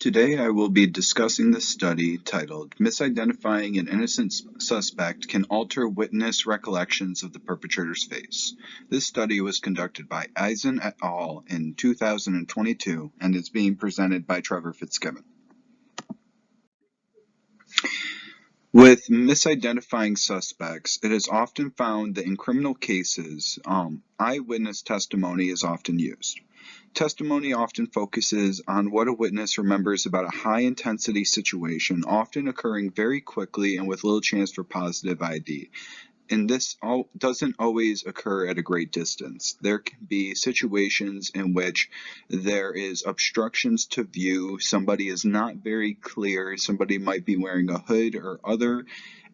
Today I will be discussing the study titled Misidentifying an Innocent Suspect Can Alter Witness Recollections of the Perpetrator's Face. This study was conducted by Eisen et al. In 2022 and is being presented by Trevor Fitzgibbon. With misidentifying suspects, it is often found that in criminal cases, eyewitness testimony is often used. Testimony often focuses on what a witness remembers about a high-intensity situation, often occurring very quickly and with little chance for positive ID. And this doesn't always occur at a great distance. There can be situations in which there is obstructions to view, somebody is not very clear, somebody might be wearing a hood or other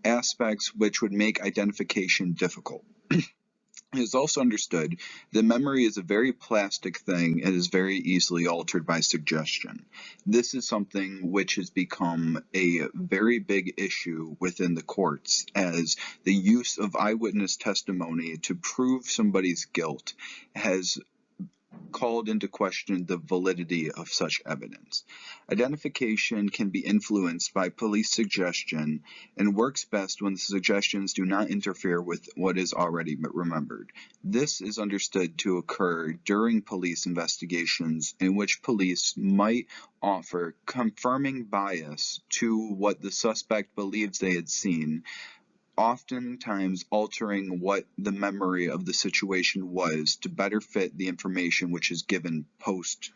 aspects which would make identification difficult. It is also understood that memory is a very plastic thing and is very easily altered by suggestion. This is something which has become a very big issue within the courts, as the use of eyewitness testimony to prove somebody's guilt has called into question the validity of such evidence. Identification can be influenced by police suggestion and works best when the suggestions do not interfere with what is already remembered. This is understood to occur during police investigations in which police might offer confirming bias to what the suspect believes they had seen, oftentimes altering what the memory of the situation was to better fit the information which is given post-action.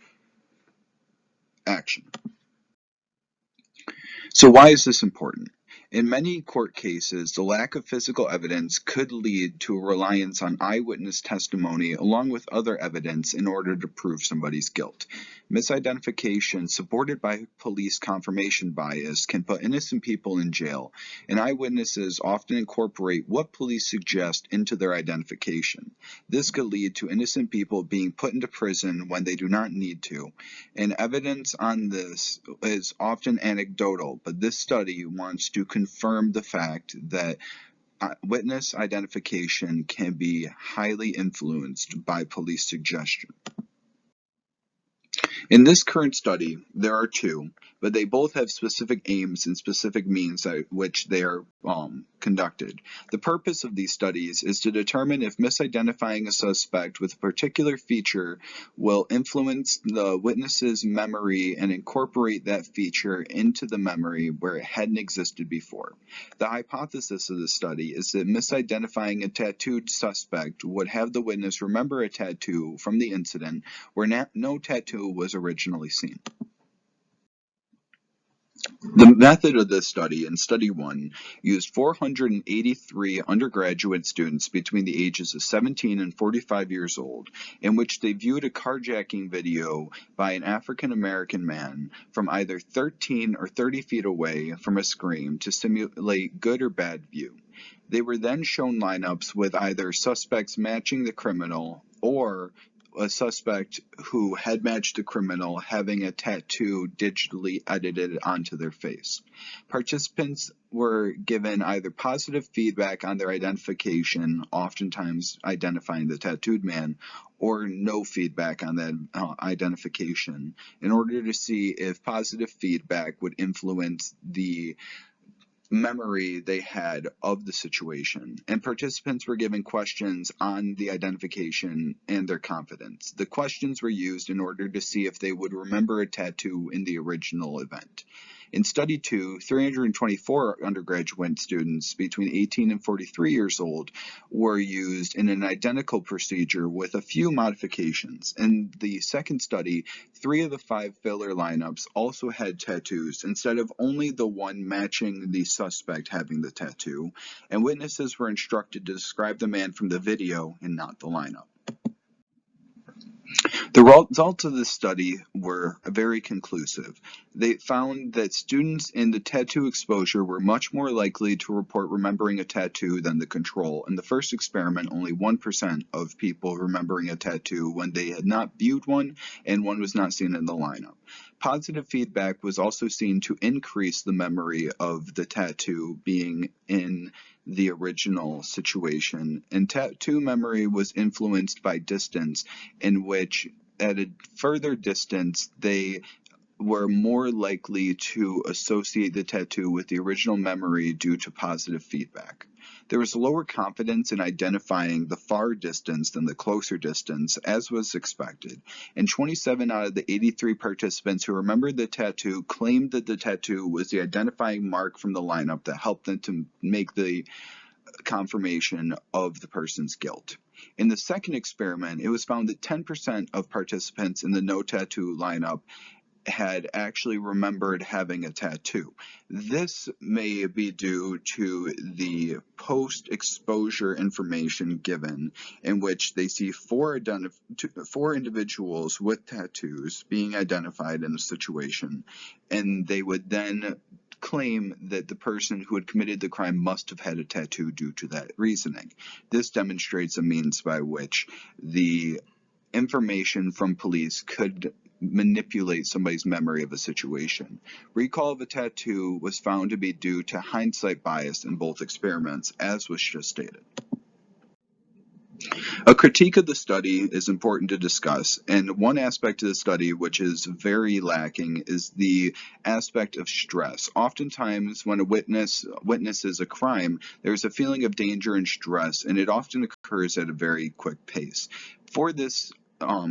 So why is this important? In many court cases, the lack of physical evidence could lead to a reliance on eyewitness testimony along with other evidence in order to prove somebody's guilt. Misidentification supported by police confirmation bias can put innocent people in jail, and eyewitnesses often incorporate what police suggest into their identification. This could lead to innocent people being put into prison when they do not need to, and evidence on this is often anecdotal, but this study wants to confirm the fact that witness identification can be highly influenced by police suggestion. In this current study, there are two, but they both have specific aims and specific means at which they are conducted. The purpose of these studies is to determine if misidentifying a suspect with a particular feature will influence the witness's memory and incorporate that feature into the memory where it hadn't existed before. The hypothesis of the study is that misidentifying a tattooed suspect would have the witness remember a tattoo from the incident where no tattoo was originally seen. The method of this study, in Study 1, used 483 undergraduate students between the ages of 17 and 45 years old, in which they viewed a carjacking video by an African American man from either 13 or 30 feet away from a screen to simulate good or bad view. They were then shown lineups with either suspects matching the criminal or a suspect who had matched the criminal having a tattoo digitally edited onto their face. Participants were given either positive feedback on their identification, oftentimes identifying the tattooed man, or no feedback on that identification, in order to see if positive feedback would influence the memory they had of the situation, and participants were given questions on the identification and their confidence. The questions were used in order to see if they would remember a tattoo in the original event. In Study 2, 324 undergraduate students between 18 and 43 years old were used in an identical procedure with a few modifications. In the second study, 3 of the 5 filler lineups also had tattoos instead of only the one matching the suspect having the tattoo, and witnesses were instructed to describe the man from the video and not the lineup. The results of this study were very conclusive. They found that students in the tattoo exposure were much more likely to report remembering a tattoo than the control. In the first experiment, only 1% of people remembering a tattoo when they had not viewed one and one was not seen in the lineup. Positive feedback was also seen to increase the memory of the tattoo being in the original situation, and tattoo memory was influenced by distance, in which at a further distance they were more likely to associate the tattoo with the original memory due to positive feedback. There was lower confidence in identifying the far distance than the closer distance, as was expected, and 27 out of the 83 participants who remembered the tattoo claimed that the tattoo was the identifying mark from the lineup that helped them to make the confirmation of the person's guilt. In the second experiment, it was found that 10% of participants in the no tattoo lineup had actually remembered having a tattoo. This may be due to the post-exposure information given, in which they see four individuals with tattoos being identified in a situation, and they would then claim that the person who had committed the crime must have had a tattoo due to that reasoning. This demonstrates a means by which the information from police could manipulate somebody's memory of a situation. Recall of a tattoo was found to be due to hindsight bias in both experiments, as was just stated. A critique of the study is important to discuss, and one aspect of the study which is very lacking is the aspect of stress. Oftentimes, when a witness witnesses a crime, there's a feeling of danger and stress, and it often occurs at a very quick pace. For this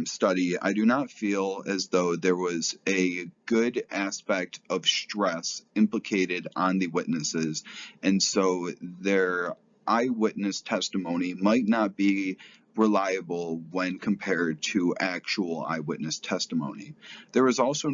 study, I do not feel as though there was a good aspect of stress implicated on the witnesses, and so their eyewitness testimony might not be reliable when compared to actual eyewitness testimony. There is also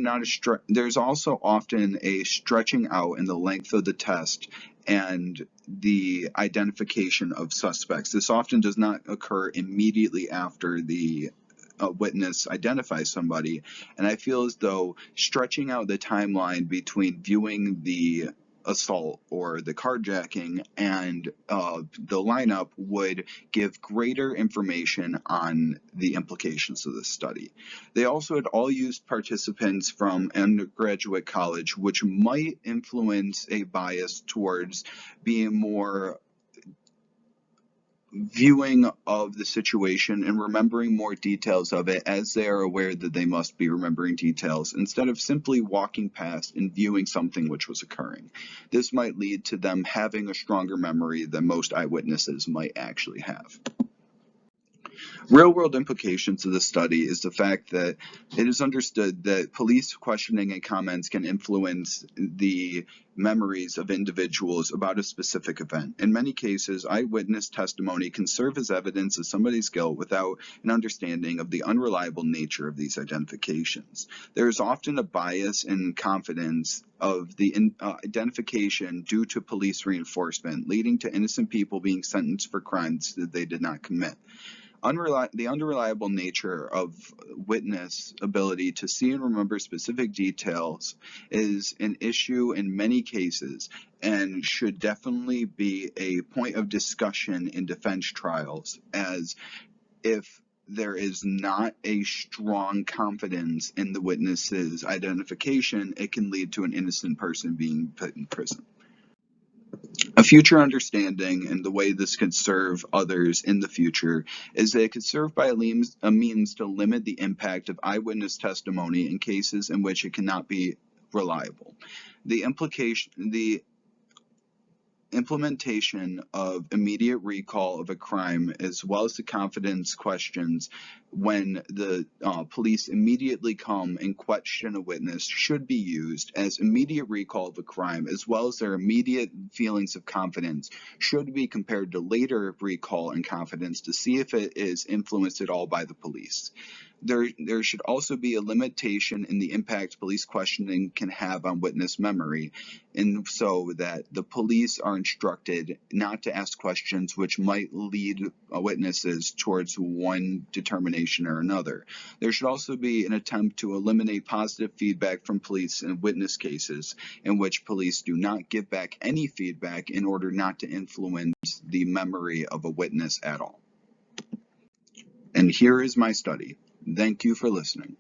there's also often a stretching out in the length of the test and the identification of suspects. This often does not occur immediately after the witness identifies somebody, and I feel as though stretching out the timeline between viewing the assault or the carjacking and the lineup would give greater information on the implications of this study. They also had all used participants from undergraduate college, which might influence a bias towards being more viewing of the situation and remembering more details of it, as they are aware that they must be remembering details instead of simply walking past and viewing something which was occurring. This might lead to them having a stronger memory than most eyewitnesses might actually have. Real-world implications of this study is the fact that it is understood that police questioning and comments can influence the memories of individuals about a specific event. In many cases, eyewitness testimony can serve as evidence of somebody's guilt without an understanding of the unreliable nature of these identifications. There is often a bias in confidence of the identification due to police reinforcement, leading to innocent people being sentenced for crimes that they did not commit. The unreliable nature of witness ability to see and remember specific details is an issue in many cases and should definitely be a point of discussion in defense trials, as if there is not a strong confidence in the witness's identification, it can lead to an innocent person being put in prison. A future understanding and the way this could serve others in the future is that it could serve by a means to limit the impact of eyewitness testimony in cases in which it cannot be reliable. The implementation of immediate recall of a crime, as well as the confidence questions when the police immediately come and question a witness, should be used, as immediate recall of a crime, as well as their immediate feelings of confidence, should be compared to later recall and confidence to see if it is influenced at all by the police. There should also be a limitation in the impact police questioning can have on witness memory, and so that the police are instructed not to ask questions which might lead witnesses towards one determination or another. There should also be an attempt to eliminate positive feedback from police in witness cases in which police do not give back any feedback in order not to influence the memory of a witness at all. And here is my study. Thank you for listening.